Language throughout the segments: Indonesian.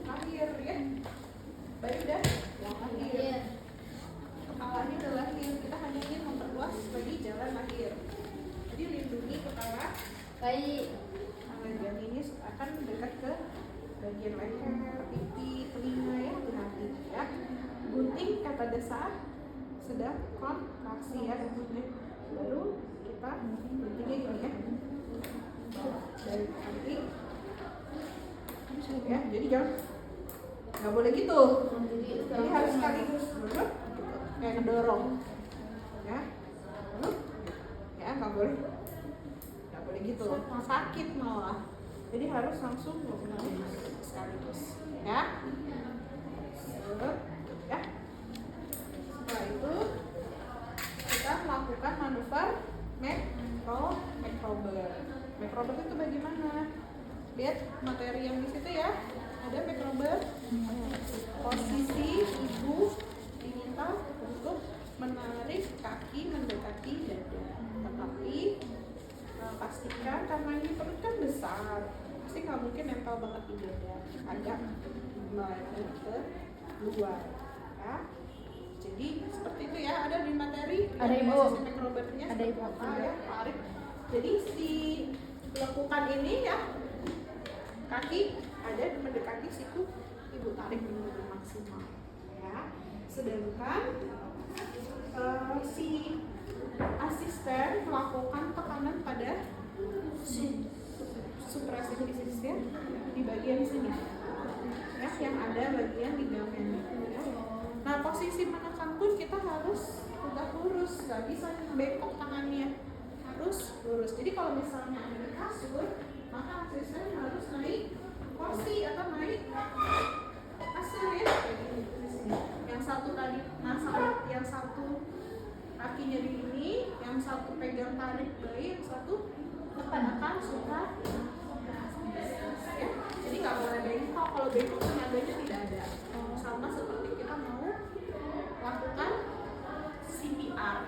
lahir ya. Baik udah lahir. Kepalanya udah lahir. Kita hanya ingin memperluas lagi jalan lahir. Jadi lindungi kepala. Baik. Bagian ini akan dekat ke bagian leher, pipi, telinga ya, hati ya. Gunting pada saat sedang kontraksi ya, baru kita guntingnya gini ya. Dari nanti ya, jadi jangan nggak boleh gitu. Jadi harus sekaligus gitu, kayak ngedorong ya. Ya nggak boleh gitu, sakit malah. Jadi harus langsung sekaligus ya. Ya. Setelah itu kita melakukan manuver macrober. Macrober itu bagaimana? Lihat materi yang di situ ya. Ada macrober. Posisi ibu diminta untuk menarik kaki mendekati dada. Tetapi pastikan karena ini perut kan besar, pasti nggak mungkin nempel banget di dada, agak melebar ke luar ya. Jadi seperti itu ya, ada di materi, ada ibu macrobernya, ada ibu ya, tarik. Jadi si lekukan ini ya, kaki ada mendekati siku, ibu tarik benar-benar maksimal ya. Sedangkan si asisten melakukan tekanan pada supraspinalis ya, di bagian sini ya, yang ada bagian ligamen ya. Nah posisi menekan pun kita harus tegak lurus, nggak bisa bengkok tangannya, harus lurus. Jadi kalau misalnya ada di kasur, maka asisten harus naik kursi atau naik kasur ya, kayak gini. Yang satu tadi yang satu kakinya di ini, yang satu pegang tarik bayi, yang satu tekan suka ya. Jadi nggak boleh bengkok. Kalau bengkok tenaganya tidak ada. Sama seperti kita mau lakukan CPR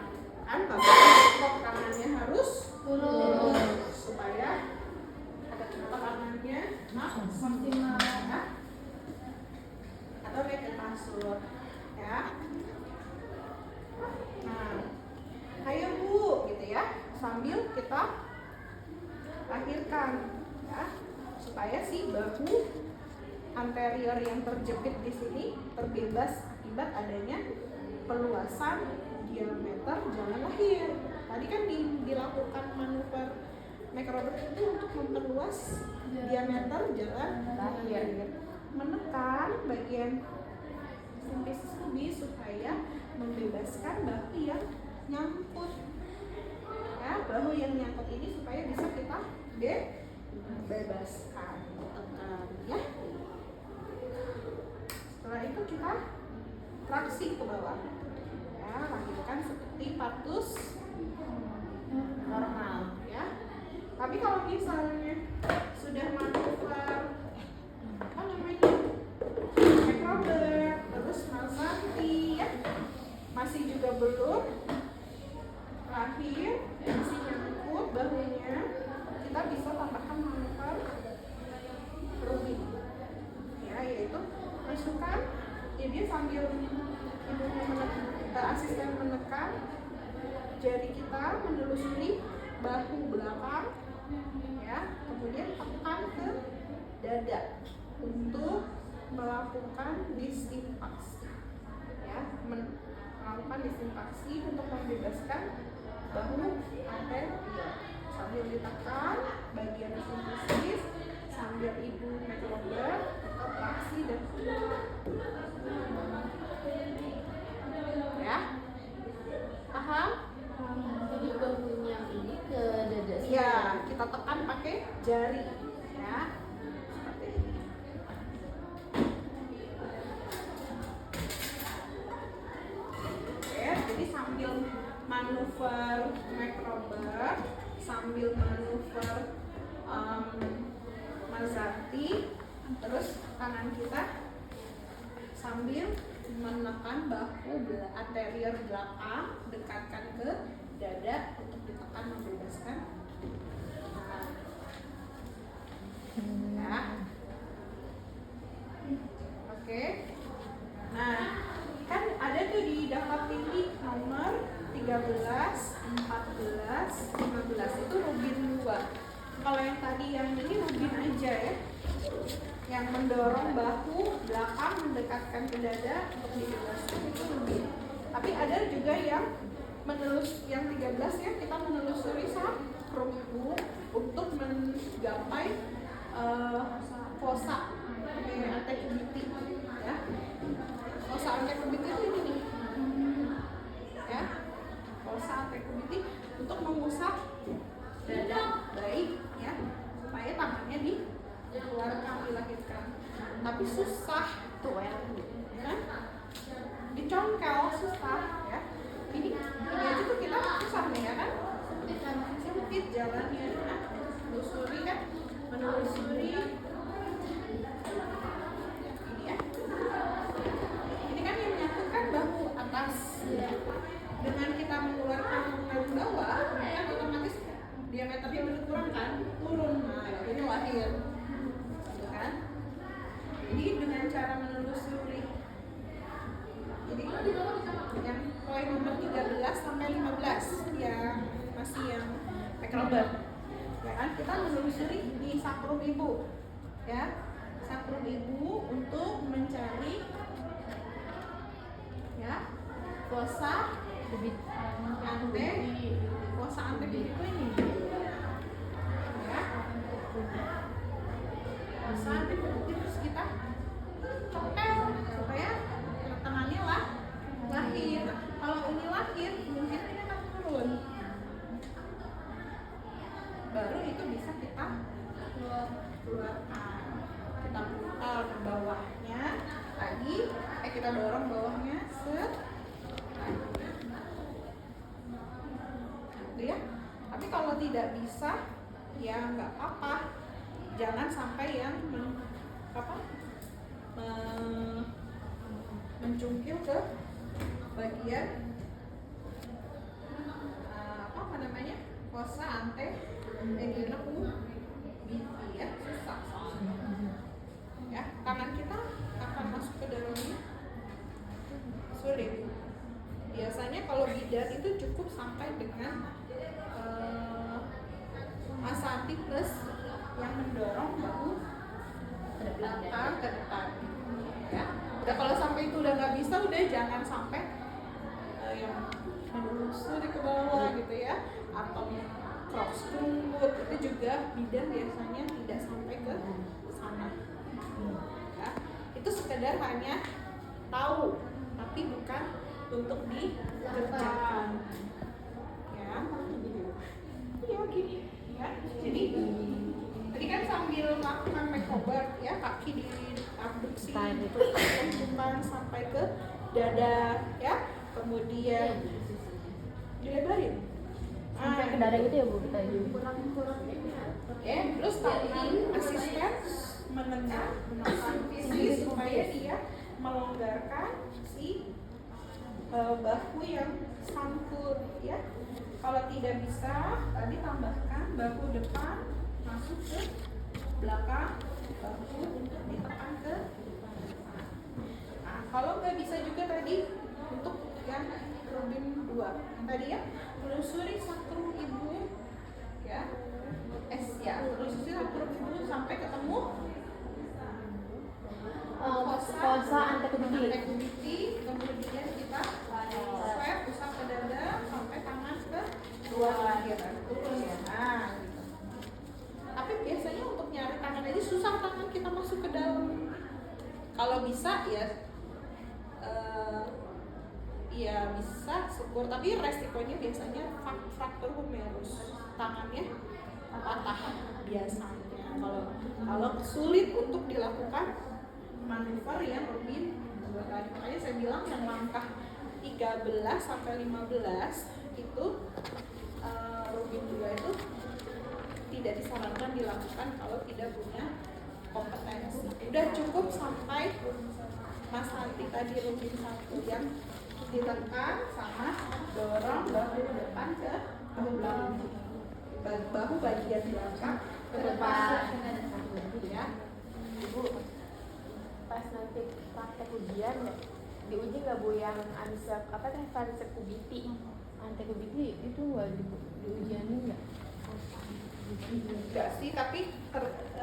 kan, nggak boleh bengkok, tangannya harus lurus supaya ada tekanannya maksimal ya. Atau naik ke kasur ya. Nah, ayo bu, gitu ya, sambil kita lahirkan ya, supaya si bahu anterior yang terjepit di sini terbebas akibat adanya perluasan diameter jalan lahir. Tadi kan dilakukan manuver macrober itu untuk memperluas diameter jalan lahir, menekan bagian simplicis pubis supaya membebaskan bahu yang nyangkut ya, bahu yang nyangkut ini supaya bisa kita bebaskan, tekan ya. Setelah itu kita traksi ke bawah ya, lahirkan seperti partus normal ya. Tapi kalau misalnya sudah manuver apa namanya macrober terus Mazanti ya, masih juga belum lahir, masih nyangkut bahunya, kita bisa tambahkan manuver rubbing ya, yaitu masukkan ya, dia sambil ibunya asisten menekan, jari kita menelusuri bahu belakang ya, kemudian tekan ke dada untuk melakukan disinfaksi ya, melakukan disinfaksi untuk membebaskan bahu anterior sambil ditekan bagian simplicis sambil ibu macrober atau traksi dan ya. Paham? Jadi bahunya ini ke dada ya, kita tekan pakai jari ya, seperti ini. Oke, jadi sambil manuver macrober, sambil manuver Mazanti, terus kanan kita sambil menekan bahu anterior belakang, dekatkan ke dada untuk ditekan membebaskan ya. Oke. Nah, kan ada tuh di daftar tinggi nomor 13, 14, 15 itu rubin 2. Kalau yang tadi yang ini rubin aja ya. Yang mendorong bahu belakang mendekatkan ke dada untuk dibebaskan itu rubin. Tapi ada juga yang yang 13 ya, kita menelusuri sakrum ibu untuk menggapai fossa antekubiti ya. Fossa antekubiti itu ini nih. Ya. Fossa antekubiti untuk mengusap dada baik ya, supaya tangannya dikeluarkan, dilahirkan. Tapi susah tuh ya. Dicongkel susah ya. Ini aja tuh kita susah nih ya kan, sempit jalannya. Menelusuri kan, menelusuri ini ya. Ini kan yang menyatukan bahu atas ya. Dengan kita mengeluarkan bahu bawah kan otomatis diameternya berkurang kan, turun. Nah ini lahir gitu kan. Jadi dengan cara menelusuri, jadi yang poin nomor 13 sampai 15 yang masih yang background ya kan, kita menelusuri di sakrum ibu ya, sakrum ibu untuk mencari ya fossa antekubiti itu ini ya, fossa antekubiti terus kita copel supaya tangannya lahir. Kalau ini lahir mungkin ini akan turun, baru itu bisa kita keluarkan. Kita putar ke bawahnya lagi, kita dorong bawahnya set gitu ya. Tapi kalau tidak bisa ya nggak apa-apa, jangan sampai yang mencungkil ke bagian apa namanya, fossa antekubiti ya, susah ya. Tangan kita akan masuk ke dalamnya sulit. Biasanya kalau bidan itu cukup sampai dengan asanti plus yang mendorong bahu ke belakang ke depan ya. Udah kalau sampai itu udah nggak bisa, udah jangan sampai yang menelusuri ke bawah gitu ya, atau cross foot itu juga bidan biasanya tidak sampai ke sana ya. Itu sekedar hanya tahu tapi bukan untuk dikerjakan ya. Ya gini ya. Jadi tadi kan sambil melakukan makeover ya, kaki diabduksi tumpukan sampai ke dada ya, kemudian dilebarin sampai ke dada gitu ya bu, kita kurang terus tangan asisten menekan fisik supaya dia melonggarkan si bahu yang sangkut ya. Kalau tidak bisa, tadi tambahkan bahu depan masuk ke belakang bahu untuk ditekan ke depan. Nah, kalau nggak bisa juga tadi untuk yang rubin 2 yang tadi ya, telusuri sakrum ibu ya, telusuri sakrum ibu sampai ketemu fossa antekubiti, kemudian kita swab usap ke dada sampai tangan ke luar lahir turun ya. Nah, gitu. Tapi biasanya untuk nyari tangan aja susah, tangan kita masuk ke dalam. Kalau bisa ya ya bisa syukur, tapi resikonya biasanya fraktur humerus, tangannya patah biasanya. Kalau sulit untuk dilakukan manuver yang rubin 2 tadi, makanya saya bilang yang langkah 13 sampai 15 itu rubin 2 itu tidak disarankan dilakukan kalau tidak punya kompetensi. Udah cukup sampai Mas Santi tadi rubin 1 yang ditekan sama dorong bahu depan ke bahu belakang, bahu bagian belakang ke depan ya. Ibu pas nanti praktek ujian ya diuji nggak bu yang ansep apa teh ansep kubiti ante kubiti itu nggak di ujianin nggak Enggak sih, tapi